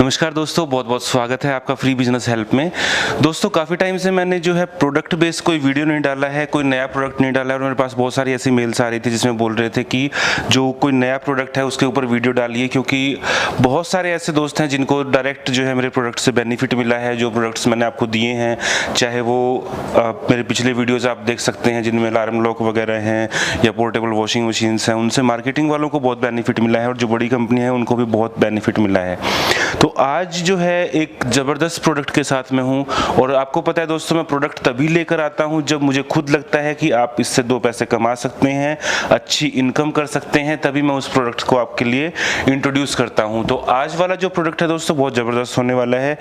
नमस्कार दोस्तों, बहुत बहुत स्वागत है आपका फ्री बिजनेस हेल्प में। दोस्तों काफ़ी टाइम से मैंने जो है प्रोडक्ट बेस्ड कोई वीडियो नहीं डाला है, कोई नया प्रोडक्ट नहीं डाला है और मेरे पास बहुत सारी ऐसी मेल्स आ रही थी जिसमें बोल रहे थे कि जो कोई नया प्रोडक्ट है उसके ऊपर वीडियो डालिए, क्योंकि बहुत सारे ऐसे दोस्त हैं जिनको डायरेक्ट जो है मेरे प्रोडक्ट से बेनिफिट मिला है। जो प्रोडक्ट्स मैंने आपको दिए हैं, चाहे वो मेरे पिछले वीडियोज़ आप देख सकते हैं जिनमें अलार्म लॉक वगैरह हैं या पोर्टेबल वॉशिंग मशीन्स हैं, उनसे मार्केटिंग वालों को बहुत बेनिफिट मिला है और जो बड़ी कंपनी है उनको भी बहुत बेनिफिट मिला है। तो आज जो है एक ज़बरदस्त प्रोडक्ट के साथ में हूँ और आपको पता है दोस्तों, मैं प्रोडक्ट तभी लेकर आता हूँ जब मुझे खुद लगता है कि आप इससे दो पैसे कमा सकते हैं, अच्छी इनकम कर सकते हैं, तभी मैं उस प्रोडक्ट को आपके लिए इंट्रोड्यूस करता हूँ। तो आज वाला जो प्रोडक्ट है दोस्तों बहुत ज़बरदस्त होने वाला है।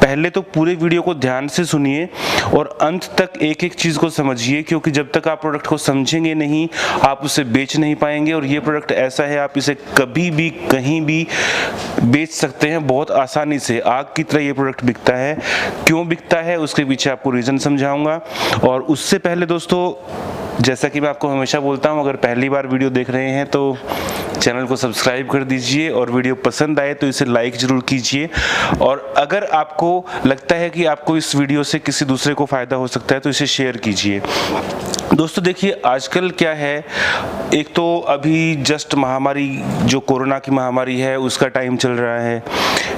पहले तो पूरे वीडियो को ध्यान से सुनिए और अंत तक एक एक चीज़ को समझिए, क्योंकि जब तक आप प्रोडक्ट को समझेंगे नहीं आप उसे बेच नहीं पाएंगे। और ये प्रोडक्ट ऐसा है, आप इसे कभी भी कहीं भी बेच सकते हैं बहुत आसानी से। आग की तरह ये प्रोडक्ट बिकता है। क्यों बिकता है उसके पीछे आपको रीज़न समझाऊंगा। और उससे पहले दोस्तों, जैसा कि मैं आपको हमेशा बोलता हूं, अगर पहली बार वीडियो देख रहे हैं तो चैनल को सब्सक्राइब कर दीजिए और वीडियो पसंद आए तो इसे लाइक ज़रूर कीजिए। और अगर आपको लगता है कि आपको इस वीडियो से किसी दूसरे को फ़ायदा हो सकता है तो इसे शेयर कीजिए। दोस्तों देखिए, आजकल क्या है, एक तो अभी जस्ट महामारी, जो कोरोना की महामारी है उसका टाइम चल रहा है।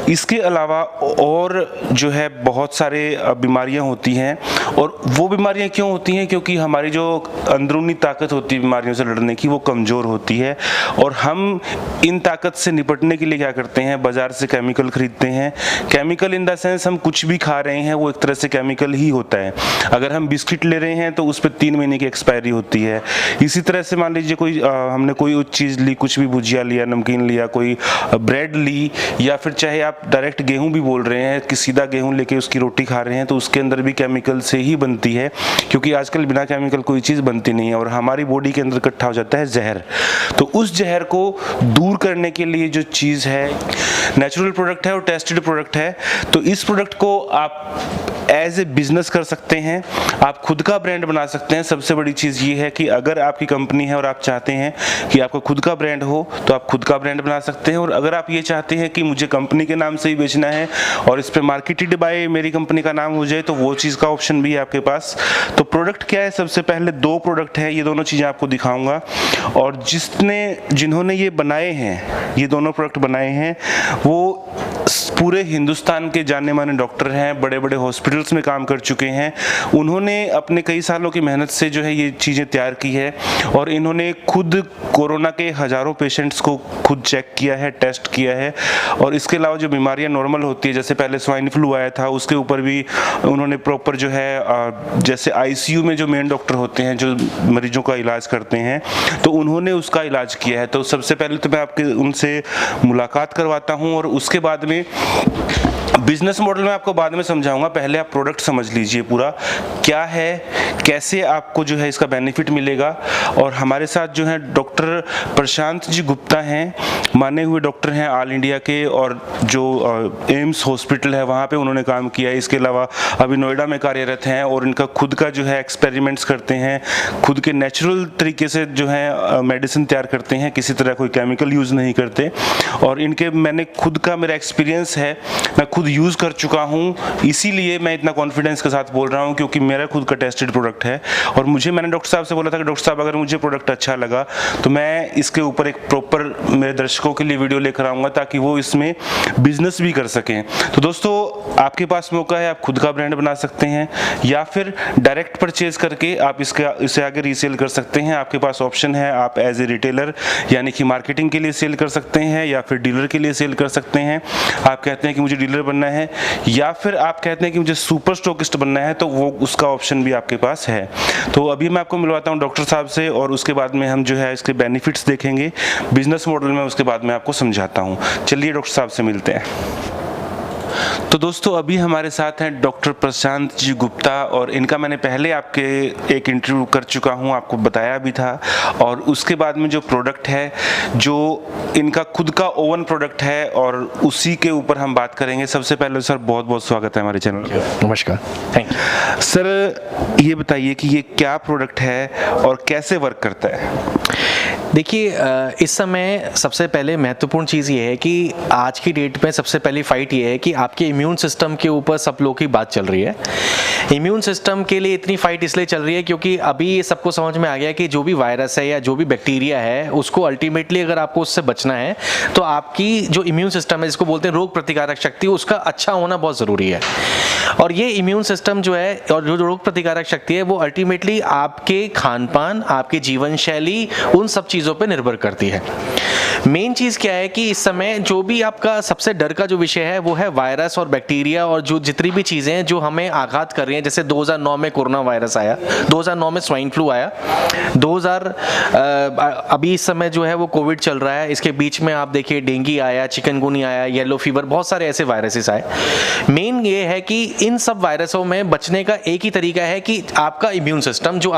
इसके अलावा और जो है बहुत सारे बीमारियां होती हैं। और वो बीमारियां क्यों होती हैं? क्योंकि हमारी जो अंदरूनी ताकत होती है बीमारियों से लड़ने की, वो कमज़ोर होती है। और हम इन ताकत से निपटने के लिए क्या करते हैं, बाज़ार से केमिकल खरीदते हैं। केमिकल इन द सेंस, हम कुछ भी खा रहे हैं वो एक तरह से केमिकल ही होता है। अगर हम बिस्किट ले रहे हैं तो उस पर 3 महीने की एक्सपायरी होती है। इसी तरह से मान लीजिए कोई हमने कोई चीज़ ली, कुछ भी भुजिया लिया, नमकीन लिया, कोई ब्रेड ली, या फिर चाहे आप डायरेक्ट गेहूं भी बोल रहे हैं कि सीधा गेहूं लेके उसकी रोटी खा रहे हैं, तो उसके अंदर भी केमिकल से ही बनती है। क्योंकि आजकल बिना केमिकल कोई चीज़ बनती नहीं है और हमारी बॉडी के अंदर इकट्ठा हो जाता है जहर। तो उस जहर को दूर करने के लिए जो चीज़ है, नेचुरल प्रोडक्ट है और टेस्टेड प्रोडक्ट है। तो इस प्रोडक्ट को आप एज ए बिजनेस कर सकते हैं, आप खुद का ब्रांड बना सकते हैं। सबसे बड़ी चीज़ ये है कि अगर आपकी कंपनी है और आप चाहते हैं कि आपका खुद का ब्रांड हो तो आप खुद का ब्रांड बना सकते हैं। और अगर आप ये चाहते हैं कि मुझे कंपनी के नाम से ही बेचना है और इस पे मार्केटेड बाय मेरी कंपनी का नाम हो जाए, तो वो चीज़ का ऑप्शन भी है आपके पास। तो प्रोडक्ट क्या है, सबसे पहले 2 प्रोडक्ट हैं, ये दोनों चीज़ें आपको दिखाऊंगा। और जिन्होंने ये बनाए हैं, ये दोनों प्रोडक्ट बनाए हैं, वो पूरे हिंदुस्तान के जाने माने डॉक्टर हैं, बड़े बड़े हॉस्पिटल्स में काम कर चुके हैं। उन्होंने अपने कई सालों की मेहनत से जो है ये चीज़ें तैयार की है। और इन्होंने खुद कोरोना के हज़ारों पेशेंट्स को खुद चेक किया है, टेस्ट किया है। और इसके अलावा जो बीमारियां नॉर्मल होती है, जैसे पहले स्वाइन फ्लू आया था, उसके ऊपर भी उन्होंने प्रॉपर जो है, जैसे आईसीयू में जो मेन डॉक्टर होते हैं जो मरीजों का इलाज करते हैं, तो उन्होंने उसका इलाज किया है। तो सबसे पहले तो मैं आपके उनसे मुलाकात करवाता हूँ और उसके बाद में बिजनेस मॉडल में आपको बाद में समझाऊंगा। पहले आप प्रोडक्ट समझ लीजिए पूरा क्या है, कैसे आपको जो है इसका बेनिफिट मिलेगा। और हमारे साथ जो है डॉक्टर प्रशांत जी गुप्ता हैं, माने हुए डॉक्टर हैं ऑल इंडिया के, और जो एम्स हॉस्पिटल है वहाँ पे उन्होंने काम किया है। इसके अलावा अभी नोएडा में कार्यरत हैं और इनका खुद का जो है एक्सपेरिमेंट्स करते हैं, खुद के नेचुरल तरीके से जो है मेडिसिन तैयार करते हैं, किसी तरह कोई केमिकल यूज़ नहीं करते। और इनके मैंने खुद का मेरा एक्सपीरियंस है, मैं खुद यूज़ कर चुका हूँ, इसीलिए मैं इतना कॉन्फिडेंस के साथ बोल रहा हूँ, क्योंकि मेरा खुद का टेस्टेड प्रोडक्ट है। और मैंने डॉक्टर साहब से बोला था कि डॉक्टर साहब अगर मुझे प्रोडक्ट अच्छा लगा तो मैं इसके ऊपर एक प्रॉपर मेरे दर्शकों के लिए वीडियो लेकर आऊँगा ताकि वो इसमें बिजनेस भी कर सकें। तो दोस्तों आपके पास मौका है, आप खुद का ब्रांड बना सकते हैं या फिर डायरेक्ट परचेज करके आप इसे आगे रीसेल कर सकते हैं। आपके पास ऑप्शन है, आप एज ए रिटेलर यानी कि मार्केटिंग के लिए सेल कर सकते हैं या फिर डीलर के लिए सेल कर सकते हैं। आप कहते हैं कि मुझे डीलर बनना है, या फिर आप कहते हैं कि मुझे सुपर स्टॉकिस्ट बनना है, तो वो उसका ऑप्शन भी आपके पास है। तो अभी मैं आपको मिलवाता हूं डॉक्टर साहब से और उसके बाद में हम जो है इसके बेनिफिट्स देखेंगे बिजनेस मॉडल में, उसके बाद में आपको समझाता हूं। चलिए डॉक्टर साहब से मिलते हैं। तो दोस्तों अभी हमारे साथ हैं डॉक्टर प्रशांत जी गुप्ता, और इनका मैंने पहले आपके एक इंटरव्यू कर चुका हूं, आपको बताया भी था। और उसके बाद में जो प्रोडक्ट है, जो इनका खुद का ओवन प्रोडक्ट है, और उसी के ऊपर हम बात करेंगे। सबसे पहले सर बहुत बहुत स्वागत है हमारे चैनल पे। नमस्कार, थैंक यू। सर ये बताइए कि ये क्या प्रोडक्ट है और कैसे वर्क करता है? देखिए इस समय सबसे पहले महत्वपूर्ण चीज़ ये है कि आज की डेट में सबसे पहली फाइट ये है कि आपके इम्यून सिस्टम के ऊपर सब लोग की बात चल रही है। इम्यून सिस्टम के लिए इतनी फाइट इसलिए चल रही है क्योंकि अभी ये सबको समझ में आ गया कि जो भी वायरस है या जो भी बैक्टीरिया है उसको अल्टीमेटली अगर आपको उससे बचना है तो आपकी जो इम्यून सिस्टम है, जिसको बोलते हैं रोग प्रतिकारक शक्ति, उसका अच्छा होना बहुत ज़रूरी है। और ये इम्यून सिस्टम जो है और जो रोग प्रतिकारक शक्ति है वो अल्टीमेटली आपके खान पान, आपके जीवन शैली, उन सब चीज़ों पे निर्भर करती है। मेन चीज़ क्या है कि इस समय जो भी आपका सबसे डर का जो विषय है वो है वायरस और बैक्टीरिया और जो जितनी भी चीज़ें हैं जो हमें आघात कर रही हैं। जैसे 2009 में कोरोना वायरस आया, 2009 में स्वाइन फ्लू आया, अभी इस समय जो है वो कोविड चल रहा है। इसके बीच में आप देखिए डेंगू आया, चिकनगुनिया आया, येलो फीवर, बहुत सारे ऐसे वायरसेस आए। मेन ये है कि इन सब वायरसों में बचने का एक ही तरीका है कि आपका इम्यून सिस्टम जो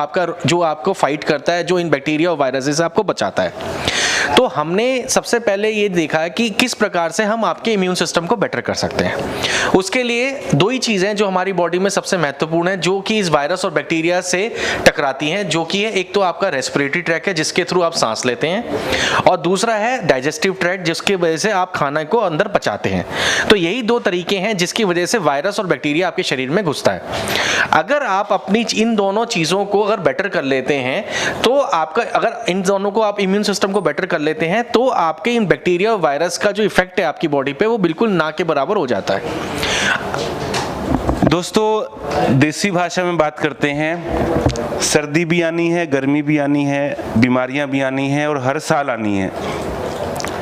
आपको फाइट करता है, जो इन बैक्टीरिया और वायरसेस से आपको बचाता है। तो हमने सबसे पहले ये देखा है कि किस प्रकार से हम आपके इम्यून सिस्टम को बेटर कर सकते हैं। उसके लिए दो ही चीज़ें जो हमारी बॉडी में सबसे महत्वपूर्ण है, जो कि इस वायरस और बैक्टीरिया से टकराती हैं, जो कि है एक तो आपका रेस्पिरेटरी ट्रैक है जिसके थ्रू आप सांस लेते हैं, और दूसरा है डाइजेस्टिव ट्रैक जिसकी वजह से आप खाना को अंदर पचाते हैं। तो यही दो तरीके हैं जिसकी वजह से वायरस और बैक्टीरिया आपके शरीर में घुसता है। अगर आप अपनी इन दोनों चीज़ों को अगर बेटर कर लेते हैं तो आपका, अगर इन दोनों को आप इम्यून सिस्टम को बेटर कर लेते हैं तो आपके इन बैक्टीरिया और वायरस का जो इफेक्ट है आपकी बॉडी पे वो बिल्कुल ना के बराबर हो जाता है। दोस्तों देसी भाषा में बात करते हैं, सर्दी भी आनी है, गर्मी भी आनी है, बीमारियां भी आनी है और हर साल आनी है।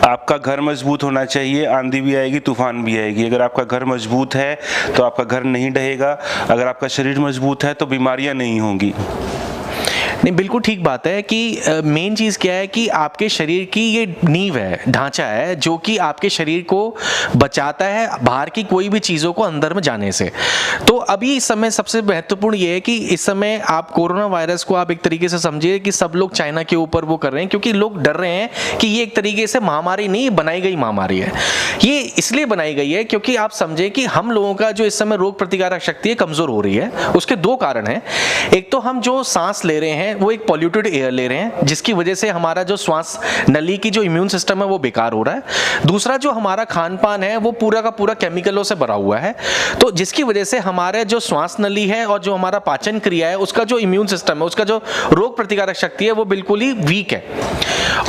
आपका घर मजबूत होना चाहिए, आंधी भी आएगी, तूफान भी आएगी। अगर आपका घर मजबूत है तो आपका घर नहीं ढहेगा, अगर आपका शरीर मजबूत है तो बीमारियां नहीं होंगी। नहीं, बिल्कुल ठीक बात है कि मेन चीज़ क्या है कि आपके शरीर की ये नींव है, ढांचा है, जो कि आपके शरीर को बचाता है बाहर की कोई भी चीज़ों को अंदर में जाने से। तो अभी इस समय सबसे महत्वपूर्ण ये है कि इस समय आप कोरोना वायरस को आप एक तरीके से समझिए कि सब लोग चाइना के ऊपर वो कर रहे हैं, क्योंकि लोग डर रहे हैं कि ये एक तरीके से महामारी नहीं, बनाई गई महामारी है। ये इसलिए बनाई गई है क्योंकि आप समझें कि हम लोगों का जो इस समय रोग प्रतिकारक शक्ति है कमज़ोर हो रही है। उसके दो कारण हैं। एक तो हम जो सांस ले रहे हैं वो एक पॉल्यूटेड एयर ले रहे हैं, जिसकी वजह से हमारा जो श्वास नली की जो इम्यून सिस्टम है वो बेकार हो रहा है। दूसरा जो हमारा खान पान है वो पूरा का पूरा केमिकलों से भरा हुआ है, तो जिसकी वजह से हमारे जो श्वास नली है और जो हमारा पाचन क्रिया है उसका जो इम्यून सिस्टम है, उसका जो रोग प्रतिकारक शक्ति है वो बिल्कुल ही वीक है।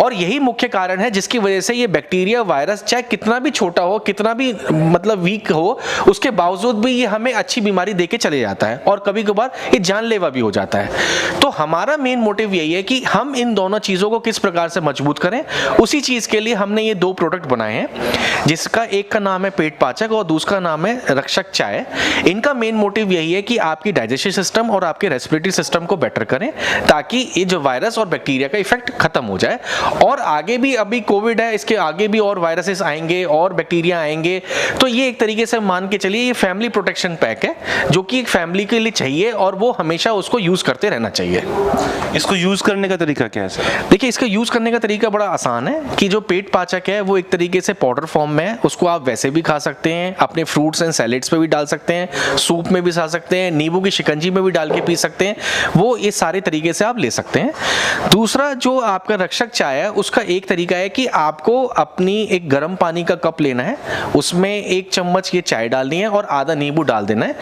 और यही मुख्य कारण है जिसकी वजह से ये बैक्टीरिया वायरस चाहे कितना भी छोटा हो, कितना भी मतलब वीक हो, उसके बावजूद भी ये हमें अच्छी बीमारी देके चले जाता है और कभी कभार ये जानलेवा भी हो जाता है। तो हमारा मेन मोटिव यही है कि हम इन दोनों चीज़ों को किस प्रकार से मजबूत करें। उसी चीज़ के लिए हमने ये दो प्रोडक्ट बनाए हैं, जिसका एक का नाम है पेट पाचक और दूसरा नाम है रक्षक चाय। इनका मेन मोटिव यही है कि आपकी डाइजेस्टिव सिस्टम और आपके रेस्पिरेटरी सिस्टम को बेटर करें, ताकि ये जो वायरस और बैक्टीरिया का इफेक्ट खत्म हो जाए। और आगे भी, अभी कोविड है, इसके आगे भी और वायरसेस आएंगे और बैक्टीरिया आएंगे। तो ये एक तरीके से मान के चलिए ये फैमिली प्रोटेक्शन पैक है, जो कि एक फैमिली के लिए चाहिए और वो हमेशा उसको यूज करते रहना चाहिए। इसको यूज करने का तरीका क्या है सर? देखिए, इसका यूज करने का तरीका बड़ा आसान है कि जो पेट पाचक है वो एक तरीके से पाउडर फॉर्म में है। उसको आप वैसे भी खा सकते हैं, अपने फ्रूट्स एंड सैलेड्स पे भी डाल सकते हैं, सूप में भी खा सकते हैं, नींबू की शिकंजी में भी डाल के पी सकते हैं। वो ये सारे तरीके से आप ले सकते हैं। दूसरा जो आपका रक्षक चाय है उसका एक तरीका है कि आपको अपनी एक गर्म पानी का कप लेना है, उसमें 1 चम्मच ये चाय डालनी है और आधा नींबू डाल देना है,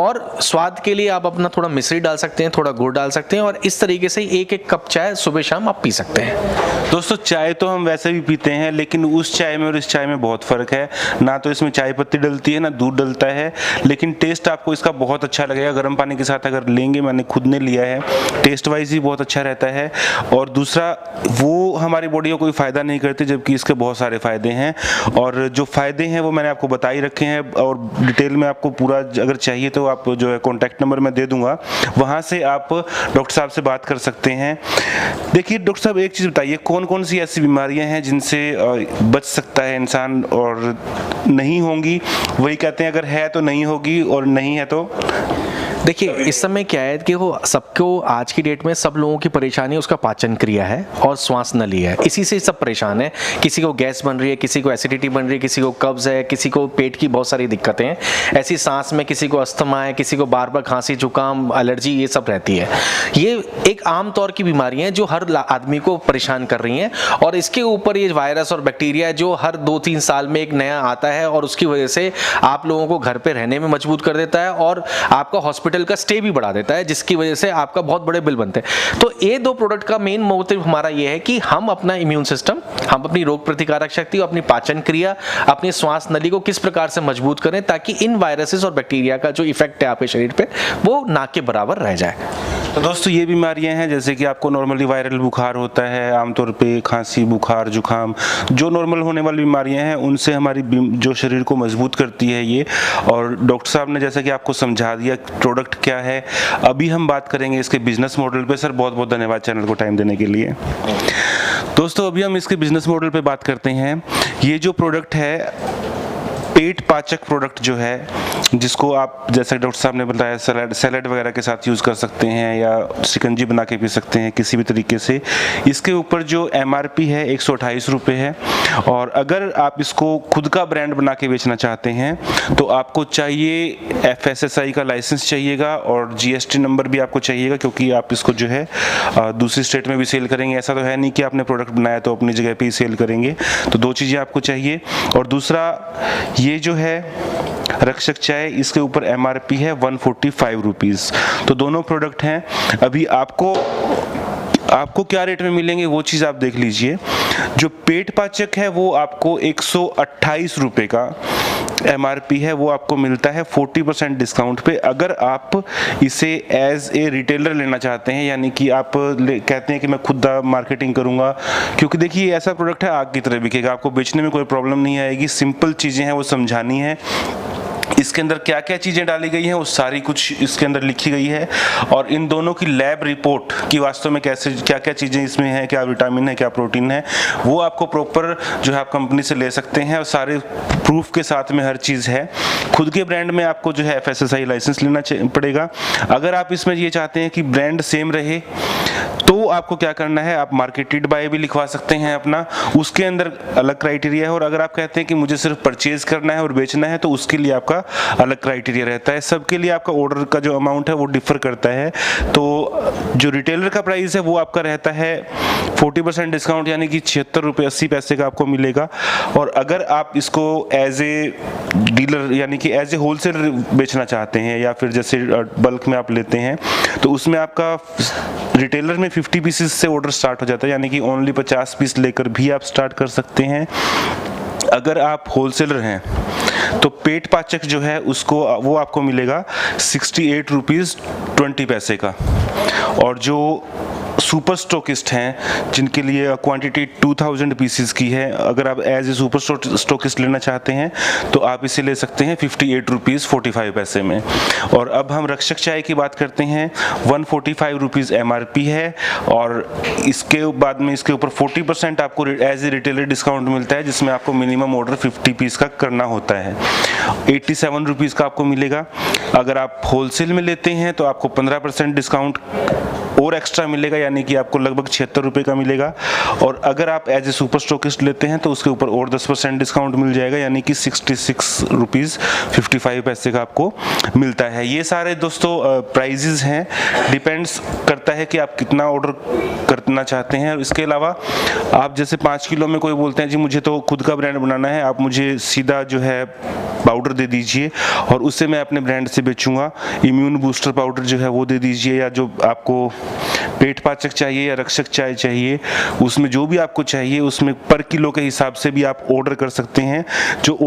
और स्वाद के लिए आप अपना थोड़ा मिश्री डाल सकते हैं, थोड़ा गुड़ डाल सकते हैं, और इस तरीके से 1-1 कप चाय सुबह शाम आप पी सकते हैं। दोस्तों चाय तो हम वैसे भी पीते हैं, लेकिन उस चाय में और इस चाय में बहुत फ़र्क है। ना तो इसमें चाय पत्ती डलती है, ना दूध डलता है, लेकिन टेस्ट आपको इसका बहुत अच्छा लगेगा गर्म पानी के साथ अगर लेंगे। मैंने खुद ने लिया है, टेस्ट वाइज ही बहुत अच्छा रहता है। और दूसरा, वो हमारी बॉडी को कोई फ़ायदा नहीं करती, जबकि इसके बहुत सारे फ़ायदे हैं। और जो फ़ायदे हैं वो मैंने आपको बता ही रखे हैं, और डिटेल में आपको पूरा अगर चाहिए तो आप जो है कॉन्टैक्ट नंबर मैं दे दूँगा, वहाँ से आप डॉक्टर साहब से बात कर सकते हैं। देखिए डॉक्टर साहब, एक चीज़ बताइए, कौन कौन सी ऐसी बीमारियां हैं जिनसे बच सकता है इंसान और नहीं होंगी? वही कहते हैं अगर है तो नहीं होगी और नहीं है तो? देखिए इस समय क्या है कि वो सबको आज की डेट में सब लोगों की परेशानी उसका पाचन क्रिया है और श्वास नली है, इसी से सब परेशान है। किसी को गैस बन रही है, किसी को एसिडिटी बन रही है, किसी को कब्ज है, किसी को पेट की बहुत सारी दिक्कतें हैं, ऐसी सांस में किसी को अस्थमा है, किसी को बार बार खांसी जुकाम एलर्जी ये सब रहती है। ये एक आम तौर की बीमारियां हैं जो हर आदमी को परेशान कर रही हैं और इसके ऊपर ये वायरस और बैक्टीरिया जो हर 2-3 साल में एक नया आता है और उसकी वजह से आप लोगों को घर पे रहने में मजबूर कर देता है और आपका हॉस्पिटल का स्टे भी बढ़ा देता है, जिसकी वजह से आपका बहुत बड़े बिल बनते हैं। तो ये दो प्रोडक्ट का मेन मोटिव हमारा ये है कि हम अपना इम्यून सिस्टम, हम अपनी रोग प्रतिकारक शक्ति, अपनी पाचन क्रिया, अपनी श्वास नली को किस प्रकार से मजबूत करें ताकि इन वायरसेस और बैक्टीरिया का जो इफेक्ट है आपके शरीर पे वो ना के बराबर रह जाए। तो दोस्तों ये बीमारियां हैं जैसे कि आपको नॉर्मली वायरल बुखार होता है, आमतौर पे खांसी बुखार जुकाम, जो नॉर्मल होने वाली बीमारियां हैं उनसे हमारी जो शरीर को मजबूत करती है ये। और डॉक्टर साहब ने जैसा कि आपको समझा दिया प्रोडक्ट क्या है। अभी हम बात करेंगे इसके बिजनेस मॉडल पे। सर बहुत बहुत धन्यवाद चैनल को टाइम देने के लिए। दोस्तों अभी हम इसके बिजनेस मॉडल पे बात करते हैं। ये जो प्रोडक्ट है पेट पाचक प्रोडक्ट जो है, जिसको आप जैसे डॉक्टर साहब ने बताया सैलड वगैरह के साथ यूज़ कर सकते हैं या शिकंजी बना के पी सकते हैं किसी भी तरीके से। इसके ऊपर जो MRP है 128 रुपये है। और अगर आप इसको खुद का ब्रांड बना के बेचना चाहते हैं तो आपको चाहिए FSSAI का लाइसेंस चाहिएगा और GST नंबर भी आपको चाहिएगा, क्योंकि आप इसको जो है दूसरी स्टेट में भी सेल करेंगे। ऐसा तो है नहीं कि आपने प्रोडक्ट बनाया तो अपनी जगह पे ही सेल करेंगे। तो दो चीज़ें आपको चाहिए। और दूसरा ये जो है रक्षक चाय, इसके ऊपर MRP है 145 रुपीज़। तो दोनों प्रोडक्ट हैं। अभी आपको क्या रेट में मिलेंगे वो चीज़ आप देख लीजिए। जो पेट पाचक है वो आपको 128 रुपये का MRP है, वो आपको मिलता है 40% डिस्काउंट पे। अगर आप इसे एज ए रिटेलर लेना चाहते हैं, यानी कि आप कहते हैं कि मैं खुद मार्केटिंग करूंगा, क्योंकि देखिए ऐसा प्रोडक्ट है आग की तरह बिकेगा, आपको बेचने में कोई प्रॉब्लम नहीं आएगी। सिंपल चीज़ें हैं वो समझानी है। इसके अंदर क्या क्या चीज़ें डाली गई हैं वो सारी कुछ इसके अंदर लिखी गई है। और इन दोनों की लैब रिपोर्ट कि वास्तव में कैसे क्या क्या चीज़ें इसमें हैं, क्या विटामिन है क्या प्रोटीन है, वो आपको प्रॉपर जो है आप कंपनी से ले सकते हैं और सारे प्रूफ के साथ में हर चीज़ है। खुद के ब्रांड में आपको जो है FSSAI लाइसेंस लेना पड़ेगा। अगर आप इसमें ये चाहते हैं कि ब्रांड सेम रहे तो आपको क्या करना है, आप मार्केटेड बाय भी लिखवा सकते हैं अपना, उसके अंदर अलग क्राइटेरिया है। और अगर आप कहते हैं कि मुझे सिर्फ परचेज करना है और बेचना है तो उसके लिए आपका अलग क्राइटेरिया रहता है। सबके लिए आपका ऑर्डर का जो अमाउंट है वो डिफर करता है। तो जो रिटेलर का प्राइस है वो आपका रहता है 40% डिस्काउंट, यानी कि 76 रुपये 80 पैसे का आपको मिलेगा। और अगर आप इसको एज ए डीलर यानी कि एज ए होलसेलर बेचना चाहते हैं या फिर जैसे बल्क में आप लेते हैं तो उसमें आपका रिटेलर में 50 पीसेस से ऑर्डर स्टार्ट हो जाता है, यानी कि ओनली 50 पीस लेकर भी आप स्टार्ट कर सकते हैं। अगर आप होलसेलर हैं तो पेट पाचक जो है उसको वो आपको मिलेगा 68 रुपीज़ 20 पैसे का। और जो सुपर स्टॉकिस्ट हैं जिनके लिए क्वांटिटी 2000 पीसीस की है, अगर आप एज ए सुपर स्टॉकिस्ट लेना चाहते हैं तो आप इसे ले सकते हैं 58 रुपीज़ 45 पैसे में। और अब हम रक्षक चाय की बात करते हैं। 145 रुपीज़ MRP है और इसके बाद में इसके ऊपर 40% आपको एज ए रिटेलर डिस्काउंट मिलता है, जिसमें आपको मिनिमम ऑर्डर 50 पीस का करना होता है। 87 रुपीज़ का आपको मिलेगा। अगर आप होलसेल में लेते हैं तो आपको 15% डिस्काउंट और एक्स्ट्रा मिलेगा, यानी कि आपको लगभग 76 रुपये का मिलेगा। और अगर आप एज ए सुपर स्टॉकिस्ट लेते हैं तो उसके ऊपर और 10% डिस्काउंट मिल जाएगा, यानी कि 66 रुपीज़ 55 पैसे का आपको मिलता है। ये सारे दोस्तों प्राइजेज़ हैं, डिपेंड्स करता है कि आप कितना ऑर्डर करना चाहते हैं। और इसके अलावा आप जैसे 5 किलो में कोई बोलते हैं जी मुझे तो खुद का ब्रांड बनाना है, आप मुझे सीधा जो है पाउडर दे दीजिए और उससे मैं अपने ब्रांड से बेचूंगा। इम्यून बूस्टर पाउडर जो है वो दे दीजिए, या जो आपको पेट पाचक चाहिए या रक्षक चाय चाहिए उसमें जो भी आपको चाहिए उसमें पर किलो के हिसाब से भी आप ऑर्डर कर सकते हैं। जो